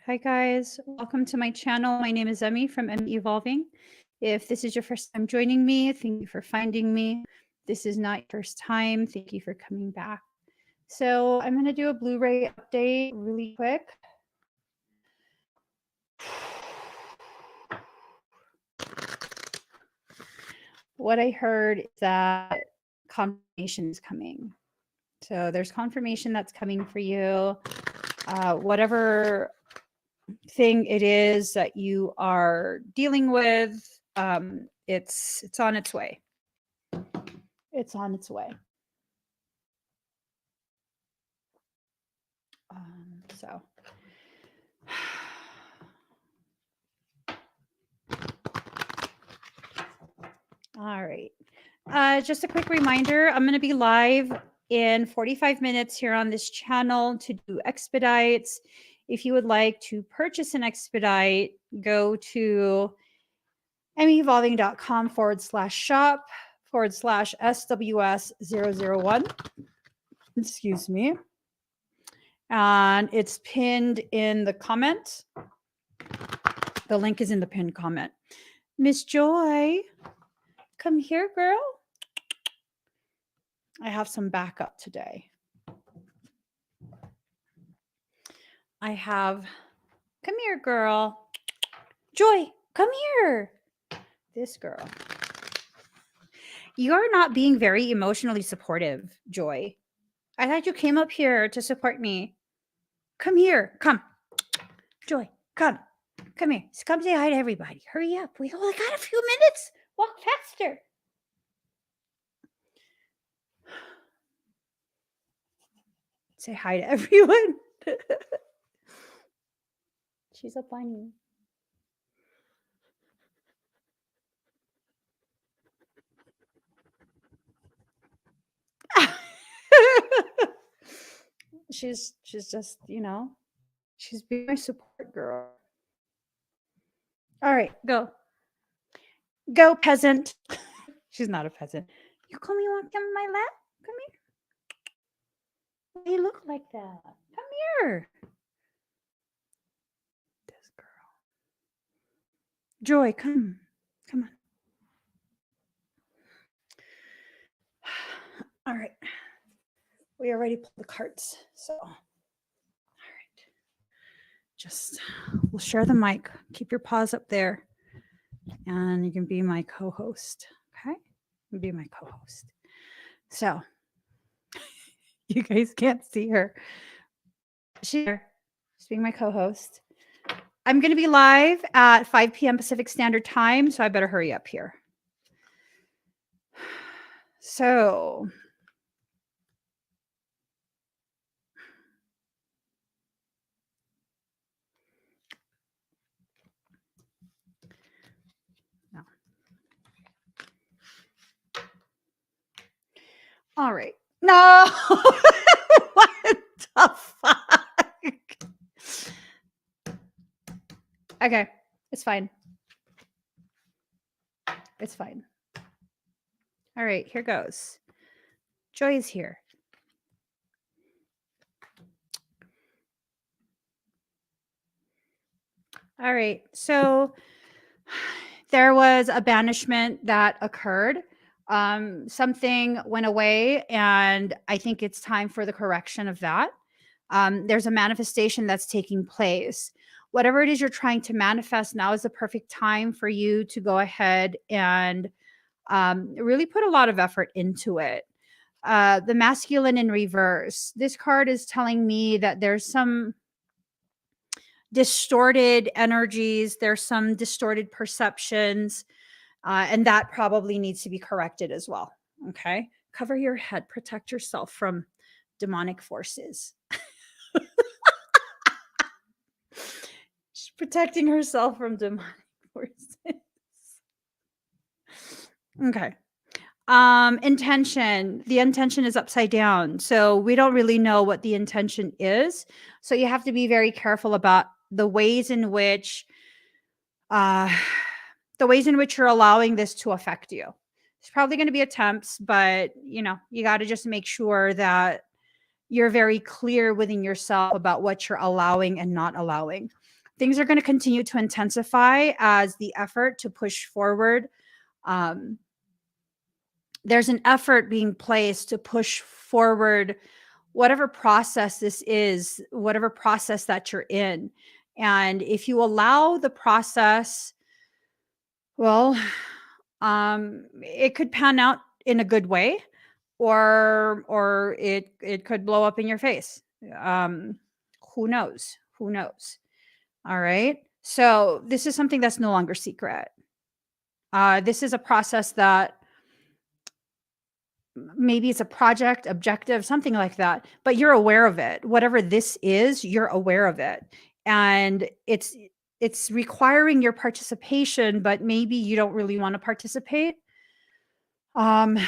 Hi guys, welcome to my channel. My name is Emmy from Emmy Evolving. If this is your first time joining me, thank you for finding me. This is not your first time. Thank you for coming back. So I'm going to do a Blu-ray update really quick. What I heard is that confirmation is coming. So there's confirmation that's coming for you. Whatever thing it is that you are dealing with, it's on its way. It's on its way. So all right. Just a quick reminder, I'm going to be live in 45 minutes here on this channel to do expedites. If you would like to purchase an expedite, go to emmyevolving.com/shop/SWS001. Excuse me. And it's pinned in the comment. The link is in the pinned comment. Miss Joy, come here, girl. I have some backup today. Come here, girl. Joy, come here. This girl. You're not being very emotionally supportive, Joy. I thought you came up here to support me. Come here. Come. Joy, come. Come here. Come say hi to everybody. Hurry up. We only got a few minutes. Walk faster. Say hi to everyone. She's a bunny. she's just, she's being my support girl. All right, go. Go, peasant. She's not a peasant. You call me walk on my lap? Come here. Why do you look like that? Come here. This girl. Joy, come. Come on. All right. We already pulled the cards, so all right. Just we'll share the mic. Keep your paws up there, and you can be my co-host. Okay, you can be my co-host. So you guys can't see her. She's being my co-host. I'm going to be live at 5 p.m. Pacific Standard Time, so I better hurry up here. So no. All right. No. What the fuck? Okay, it's fine. It's fine. All right, here goes. Joy is here. All right, so there was a banishment that occurred. Something went away, and I think it's time for the correction of that. There's a manifestation that's taking place. Whatever it is you're trying to manifest, now is the perfect time for you to go ahead and really put a lot of effort into it. The masculine in reverse. This card is telling me that there's some distorted energies, there's some distorted perceptions, and that probably needs to be corrected as well. Okay. Cover your head, protect yourself from demonic forces. She's protecting herself from demonic forces. Okay. Intention. The intention is upside down. So we don't really know what the intention is. So you have to be very careful about the ways in which you're allowing this to affect you. It's probably going to be attempts, but you got to just make sure that you're very clear within yourself about what you're allowing and not allowing. things are going to continue to intensify as the effort to push forward. Um, there's an effort being placed to push forward whatever process this is, whatever process that you're in. And if you allow the process, well, it could pan out in a good way, or it could blow up in your face. Um, who knows? Who knows? All right. So this is something that's no longer secret. This is a process that maybe it's a project, objective, something like that, but you're aware of it. Whatever this is, you're aware of it. And it's requiring your participation, but maybe you don't really want to participate. Um,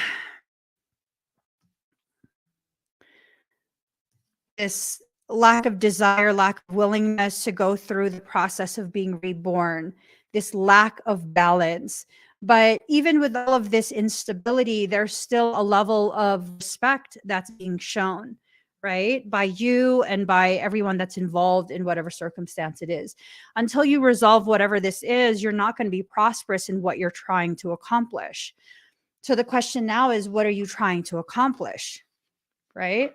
this lack of desire, lack of willingness to go through the process of being reborn, this lack of balance. But even with all of this instability, there's still a level of respect that's being shown, right? By you and by everyone that's involved in whatever circumstance it is. Until you resolve whatever this is, you're not going to be prosperous in what you're trying to accomplish. So the question now is, what are you trying to accomplish, right?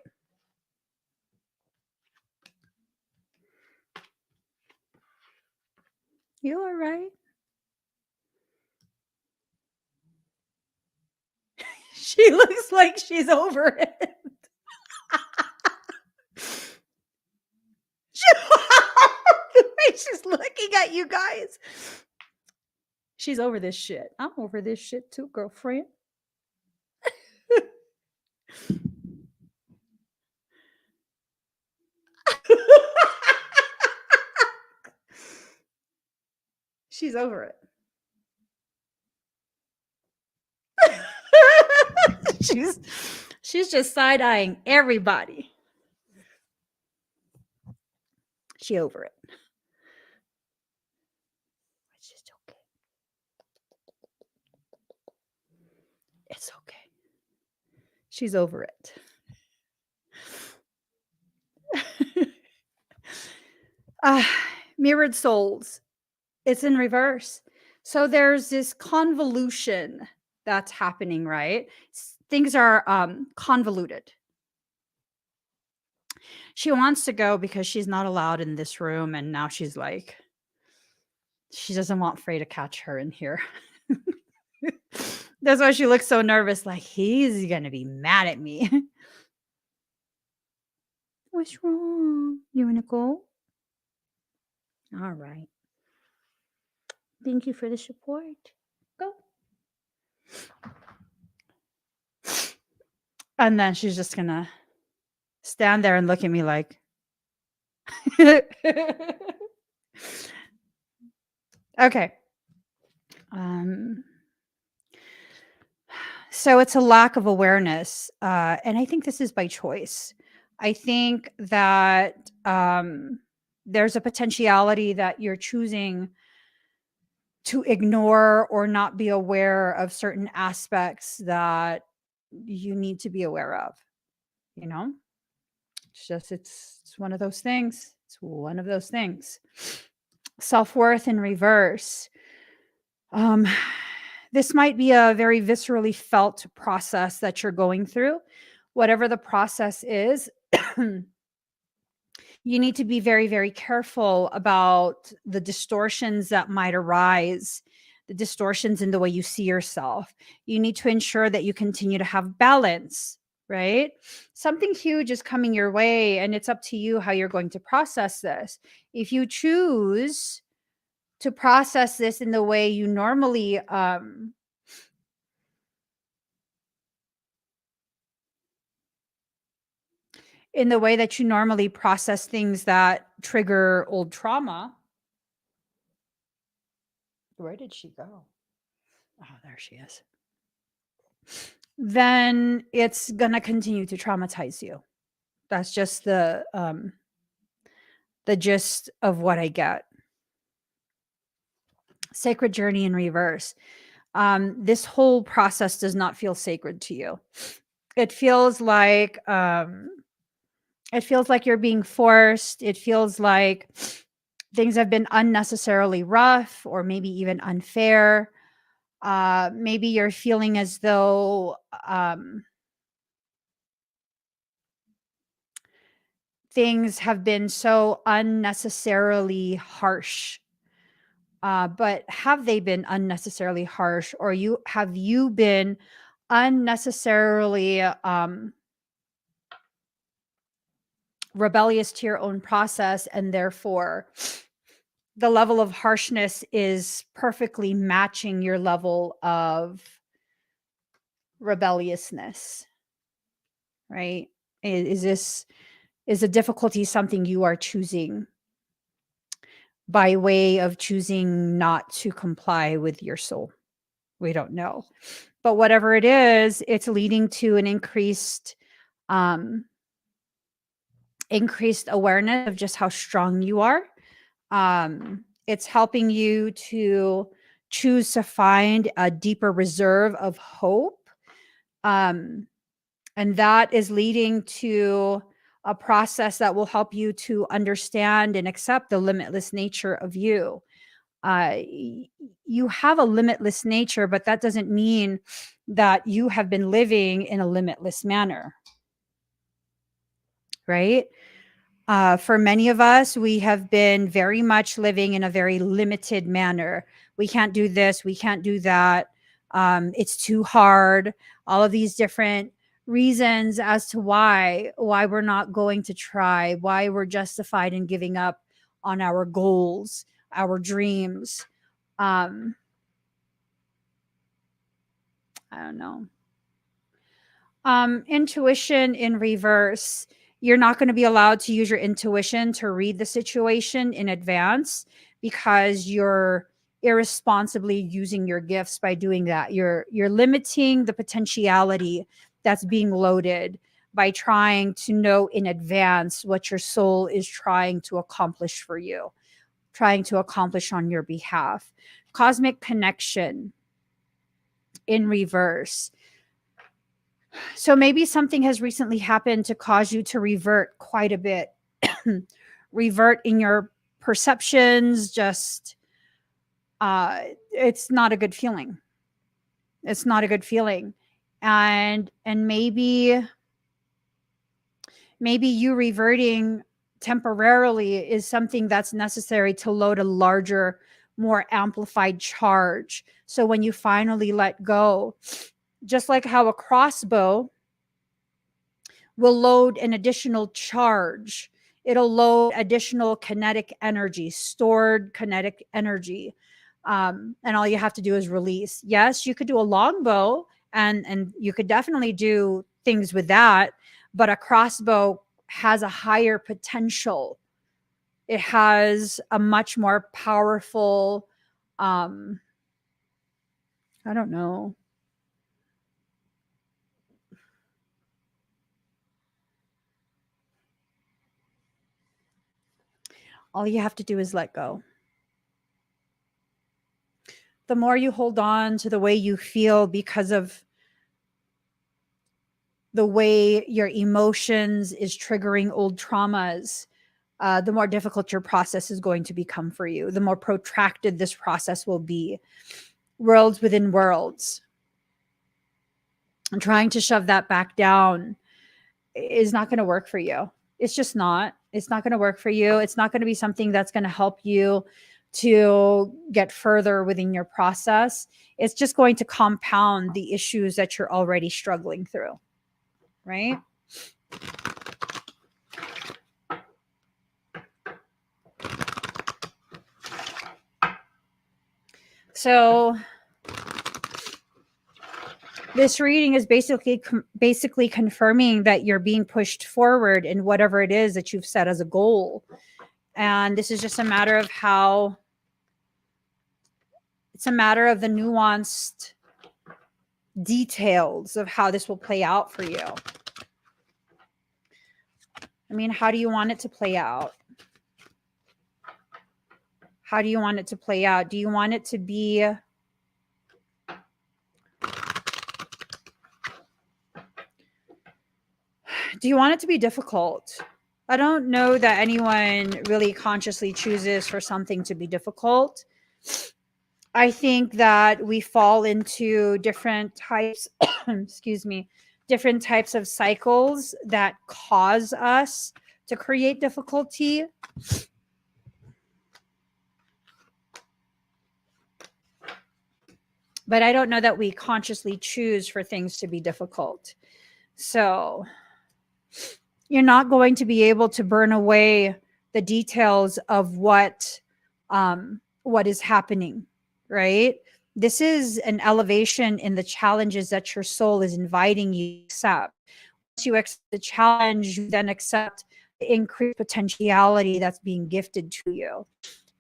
You all right? She looks like she's over it. The way she's looking at you guys. She's over this shit. I'm over this shit too, girlfriend. She's over it. she's just side-eyeing everybody. She over it. It's just okay. It's okay. She's over it. Mirrored souls. It's in reverse. So there's this convolution that's happening, right? Things are convoluted. She wants to go because she's not allowed in this room, and now she's like, she doesn't want Frey to catch her in here. That's why she looks so nervous, like he's gonna be mad at me. What's wrong? You wanna go? All right. Thank you for the support. Go. And then she's just gonna stand there and look at me like, okay. So it's a lack of awareness. And I think this is by choice. I think that there's a potentiality that you're choosing to ignore or not be aware of certain aspects that you need to be aware of, you know? It's one of those things. It's one of those things. Self-worth in reverse. This might be a very viscerally felt process that you're going through. Whatever the process is, you need to be very, very careful about the distortions that might arise, the distortions in the way you see yourself. You need to ensure that you continue to have balance, right? Something huge is coming your way, and it's up to you how you're going to process this. If you choose to process this in the way you normally in the way that you normally process things that trigger old trauma. Where did she go? Oh, there she is. Then it's going to continue to traumatize you. That's just the gist of what I get. Sacred journey in reverse. This whole process does not feel sacred to you. It feels like you're being forced. It feels like Things have been unnecessarily rough or maybe even unfair. Maybe you're feeling as though things have been so unnecessarily harsh. But have they been unnecessarily harsh, or have you been unnecessarily rebellious to your own process, and therefore the level of harshness is perfectly matching your level of rebelliousness, right? Is a difficulty something you are choosing by way of choosing not to comply with your soul? We don't know. But whatever it is, it's leading to an um increased awareness of just how strong you are. It's helping you to choose to find a deeper reserve of hope. Um, and that is leading to a process that will help you to understand and accept the limitless nature of you. You have a limitless nature, but that doesn't mean that you have been living in a limitless manner, right? For many of us, we have been very much living in a very limited manner. We can't do this, we can't do that. It's too hard. All of these different reasons as to why we're not going to try, why we're justified in giving up on our goals, our dreams. Um, I don't know. Intuition in reverse. You're not going to be allowed to use your intuition to read the situation in advance because you're irresponsibly using your gifts by doing that. You're limiting the potentiality that's being loaded by trying to know in advance what your soul is trying to accomplish for you, trying to accomplish on your behalf. Cosmic connection in reverse. So maybe something has recently happened to cause you to revert quite a bit. Revert in your perceptions, just it's not a good feeling. It's not a good feeling. And maybe you reverting temporarily is something that's necessary to load a larger, more amplified charge. So when you finally let go, just like how a crossbow will load an additional charge. It'll load additional kinetic energy, stored kinetic energy. And all you have to do is release. Yes, you could do a longbow and you could definitely do things with that, but a crossbow has a higher potential. It has a much more powerful, um, I don't know. All you have to do is let go. The more you hold on to the way you feel because of the way your emotions is triggering old traumas, the more difficult your process is going to become for you, the more protracted this process will be. Worlds within worlds. And trying to shove that back down is not going to work for you. It's just not. It's not going to work for you. It's not going to be something that's going to help you to get further within your process. It's just going to compound the issues that you're already struggling through, right? So this reading is basically confirming that you're being pushed forward in whatever it is that you've set as a goal. And this is just a matter of how it's a matter of the nuanced details of how this will play out for you. I mean, how do you want it to play out? How do you want it to play out? Do you want it to be difficult? I don't know that anyone really consciously chooses for something to be difficult. I think that we fall into different types, excuse me, different types of cycles that cause us to create difficulty. But I don't know that we consciously choose for things to be difficult. So you're not going to be able to burn away the details of what is happening, right? This is an elevation in the challenges that your soul is inviting you to accept. Once you accept the challenge, you then accept the increased potentiality that's being gifted to you.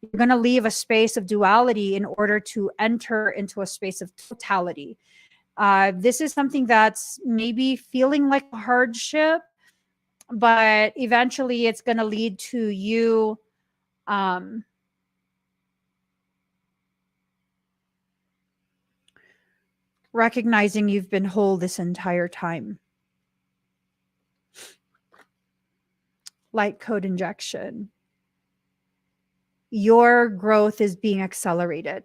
You're going to leave a space of duality in order to enter into a space of totality. This is something that's maybe feeling like a hardship, but eventually it's going to lead to you recognizing you've been whole this entire time. Light code injection. Your growth is being accelerated.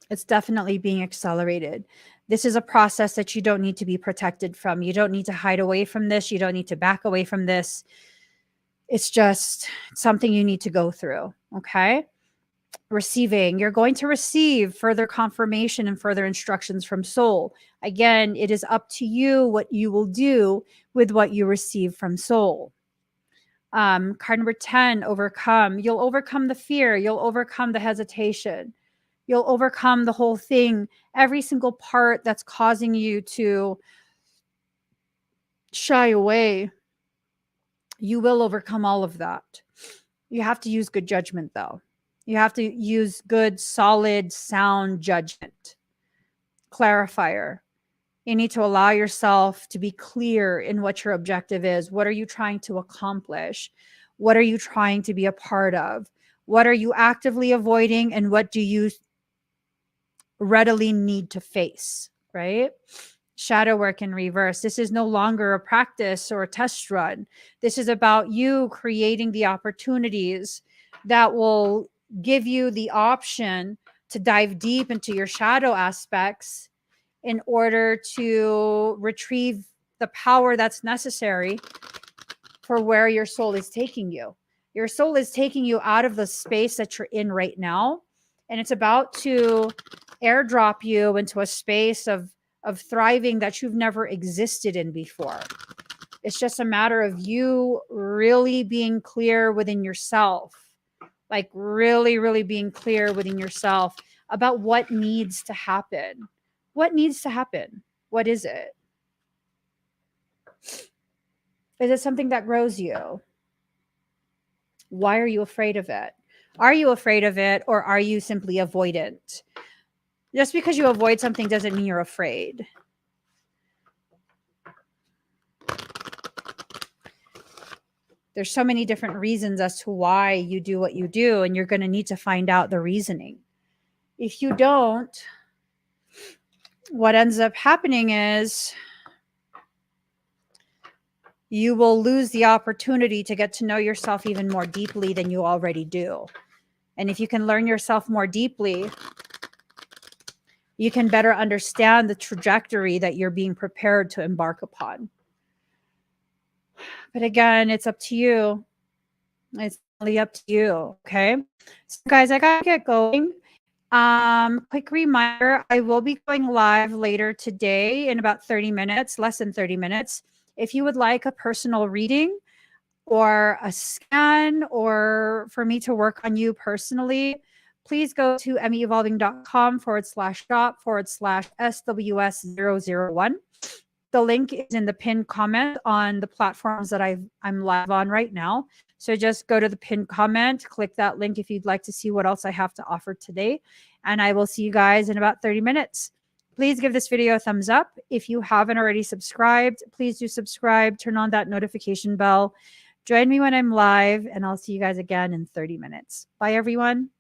It's definitely being accelerated. This is a process that you don't need to be protected from. You don't need to hide away from this. You don't need to back away from this. It's just something you need to go through. Okay. Receiving. You're going to receive further confirmation and further instructions from soul. Again, it is up to you what you will do with what you receive from soul. Card number 10, overcome. You'll overcome the fear. You'll overcome the hesitation. You'll overcome the whole thing, every single part that's causing you to shy away. You will overcome all of that. You have to use good judgment, though. You have to use good, solid, sound judgment. Clarifier. You need to allow yourself to be clear in what your objective is. What are you trying to accomplish? What are you trying to be a part of? What are you actively avoiding? And what do you readily need to face, right? Shadow work in reverse. This is no longer a practice or a test run. This is about you creating the opportunities that will give you the option to dive deep into your shadow aspects in order to retrieve the power that's necessary for where your soul is taking you. Your soul is taking you out of the space that you're in right now, and it's about to airdrop you into a space of thriving that you've never existed in before. It's just a matter of you really being clear within yourself, like really, really being clear within yourself about what needs to happen. What needs to happen? What is it? Is it something that grows you? Why are you afraid of it? Are you afraid of it, or are you simply avoidant? Just because you avoid something doesn't mean you're afraid. There's so many different reasons as to why you do what you do, and you're going to need to find out the reasoning. If you don't, what ends up happening is you will lose the opportunity to get to know yourself even more deeply than you already do. And if you can learn yourself more deeply, you can better understand the trajectory that you're being prepared to embark upon. But again, it's up to you. It's only up to you. Okay. So guys, I gotta get going. Quick reminder, I will be going live later today in about 30 minutes, less than 30 minutes. If you would like a personal reading or a scan, or for me to work on you personally, please go to meevolving.com/shop/SWS001. The link is in the pinned comment on the platforms that I'm live on right now. So just go to the pinned comment, click that link if you'd like to see what else I have to offer today. And I will see you guys in about 30 minutes. Please give this video a thumbs up. If you haven't already subscribed, please do subscribe, turn on that notification bell. Join me when I'm live, and I'll see you guys again in 30 minutes. Bye, everyone.